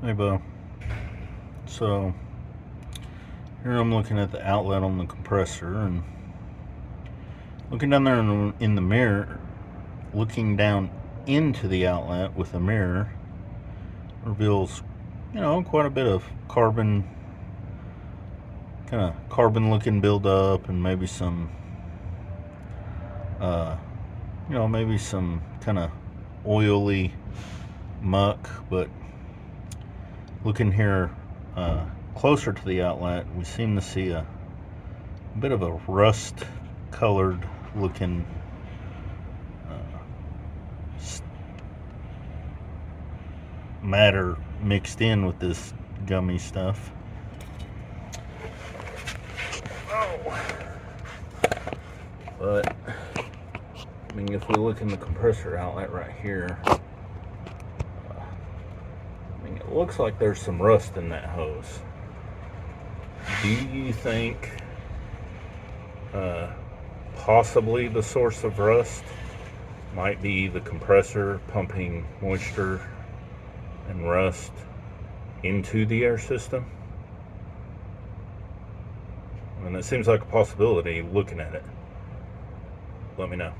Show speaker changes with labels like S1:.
S1: Hey, Bo. So here I'm looking at the outlet on the compressor and looking down there in the mirror, looking down into the outlet with a mirror reveals, quite a bit of carbon, kind of carbon looking buildup, and maybe some, maybe some kind of oily muck. But looking here closer to the outlet, we seem to see a bit of a rust colored looking matter mixed in with this gummy stuff. But I mean, if we look in the compressor outlet right here, it looks like there's some rust in that hose. Do you think possibly the source of rust might be the compressor pumping moisture and rust into the air system? I mean, that seems like a possibility looking at it. Let me know.